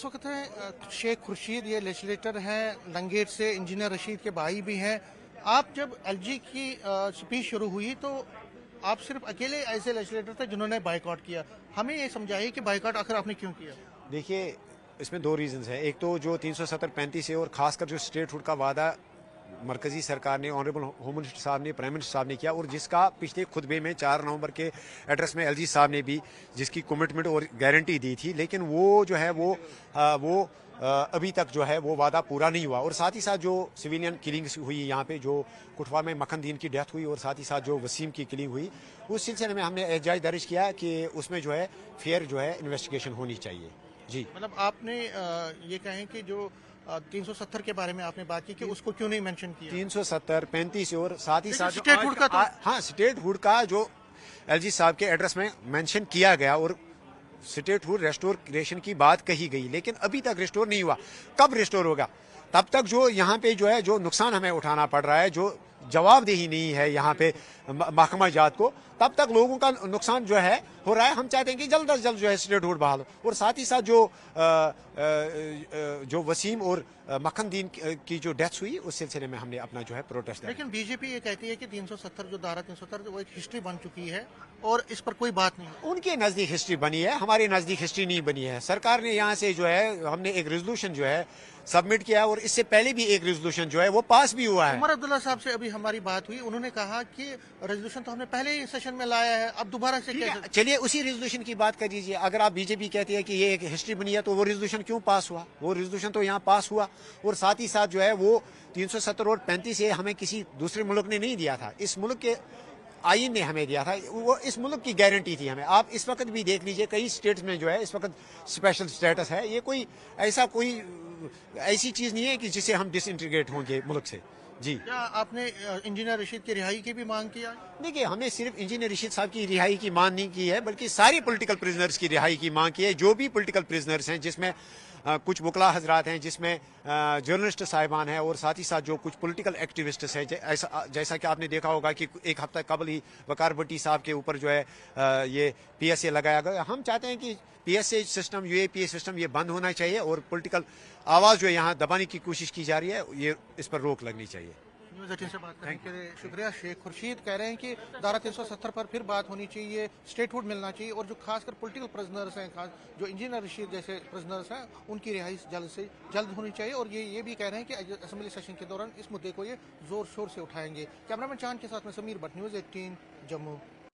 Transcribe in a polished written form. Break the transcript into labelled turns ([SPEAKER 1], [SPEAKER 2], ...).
[SPEAKER 1] इस वक्त हैं शेख खुर्शीद, ये लेजिस्लेटर हैं लंगेट से, इंजीनियर रशीद के भाई भी हैं। आप जब एलजी की स्पीच शुरू हुई तो आप सिर्फ अकेले ऐसे लेजिस्लेटर थे जिन्होंने बाइकआउट किया। हमें ये समझाइए कि बाइकआउट आखिर आपने क्यों किया।
[SPEAKER 2] देखिए, इसमें दो रीजंस हैं। एक तो जो 370-35 है और खासकर जो स्टेट हुड का वादा मरकजी सरकार ने, ऑनरेबल होम मिनिस्टर साहब ने, प्राइम मिनिस्टर साहब ने किया, और जिसका पिछले खुतबे में 4 नवंबर के एड्रेस में एलजी साहब ने भी जिसकी कमिटमेंट और गारंटी दी थी, लेकिन वो जो है वो अभी तक जो है वो वादा पूरा नहीं हुआ। और साथ ही साथ जो सिविलियन किलिंग्स हुई यहाँ पे, जो कुटवा में मक्खन दीन की डेथ हुई और साथ ही साथ जो वसीम की किलिंग हुई, उस सिलसिले में हमने एहतजाज दर्ज किया कि उसमें जो है फेयर जो है इन्वेस्टिगेशन होनी चाहिए। जी,
[SPEAKER 1] मतलब आपने ये कहें कि जो 370 के बारे में आपने बात की कि उसको क्यों नहीं मेंशन किया।
[SPEAKER 2] 370-35 और साथ ही साथ
[SPEAKER 1] स्टेट हुड का तो
[SPEAKER 2] हाँ, स्टेट हुड का जो एलजी साहब के एड्रेस में मेंशन किया गया और स्टेट हुड रेस्टोरेशन की बात कही गई, लेकिन अभी तक रिस्टोर नहीं हुआ। कब रिस्टोर होगा? तब तक जो यहाँ पे जो है जो नुकसान हमें उठाना पड़ रहा है, जो जवाबदेही नहीं है यहाँ पे महकमा जात को, तब तक लोगों का नुकसान जो है हो रहा है। हम चाहते हैं कि जल्द अज जल्द जो है स्टेट हुड बहाल हो। और साथ ही साथ जो वसीम और मक्खन दीन की जो डेथ हुई, उस सिलसिले में हमने अपना जो है प्रोटेस्ट।
[SPEAKER 1] लेकिन बीजेपी ये कहती है कि 370 जो धारा 370 वो एक हिस्ट्री बन चुकी है और इस पर कोई बात नहीं है।
[SPEAKER 2] उनके नज़दीक हिस्ट्री बनी है, हमारे नज़दीक हिस्ट्री नहीं बनी है। सरकार ने यहाँ से जो है, हमने एक रेजोल्यूशन जो है सबमिट किया और इससे पहले भी एक रेजोल्यूशन जो है वो पास भी हुआ है।
[SPEAKER 1] उमर अब्दुल्ला साहब से अभी हमारी बात हुई, उन्होंने कहा कि रेजोल्यूशन तो हमने पहले ही सेशन में लाया है, अब दोबारा से कैसे।
[SPEAKER 2] चलिए उसी रेजोल्यूशन की बात कर दीजिए। अगर आप बीजेपी कहती है कि ये एक हिस्ट्री बनी है, तो वो रेजोल्यूशन क्यों पास हुआ? वो रेजोल्यूशन तो यहाँ पास हुआ। और साथ ही साथ जो है वो 370 और 35 से हमें किसी दूसरे मुल्क ने नहीं दिया था, इस मुल्क के आईन ने हमें दिया था। वो इस मुल्क की गारंटी थी हमें। आप इस वक्त भी देख लीजिए, कई स्टेट्स में जो है इस वक्त स्पेशल स्टेटस है। ये कोई ऐसी चीज़ नहीं है कि जिससे हम डिसइंटीग्रेट होंगे मुल्क से। जी,
[SPEAKER 1] क्या आपने इंजीनियर रशीद की रिहाई की भी मांग किया?
[SPEAKER 2] देखिए, हमने सिर्फ इंजीनियर रशीद साहब की रिहाई की मांग नहीं की है, बल्कि सारे पॉलिटिकल प्रिजनर्स की रिहाई की मांग की है। जो भी पॉलिटिकल प्रिजनर्स हैं, जिसमें कुछ वकला हजरात हैं, जिसमें जर्नलिस्ट साहिबान हैं, और साथ ही साथ जो कुछ पॉलिटिकल एक्टिविस्ट्स हैं, जैसा कि आपने देखा होगा कि एक हफ्ता कबल ही वकार भट्टी साहब के ऊपर जो है ये पीएसए लगाया गया। हम चाहते हैं कि पीएसए सिस्टम, यूएपीए सिस्टम, ये बंद होना चाहिए और पॉलिटिकल आवाज़ जो यहाँ दबाने की कोशिश की जा रही है, ये इस पर रोक लगनी चाहिए।
[SPEAKER 1] न्यूज़ 18 से बात करने के लिए शुक्रिया। शेख खुर्शीद कह रहे हैं कि धारा 370 पर फिर बात होनी चाहिए, स्टेट हुड मिलना चाहिए, और जो खासकर पॉलिटिकल प्रिजनर्स हैं, खास जो इंजीनियर रशीद जैसे प्रिजनर्स हैं, उनकी रिहाई जल्द से जल्द होनी चाहिए। और ये भी कह रहे हैं कि असेंबली सेशन के दौरान इस मुद्दे को ये जोर शोर से उठाएंगे। कैमरामैन चांद के साथ में समीर भट्ट, न्यूज़ 18 जम्मू।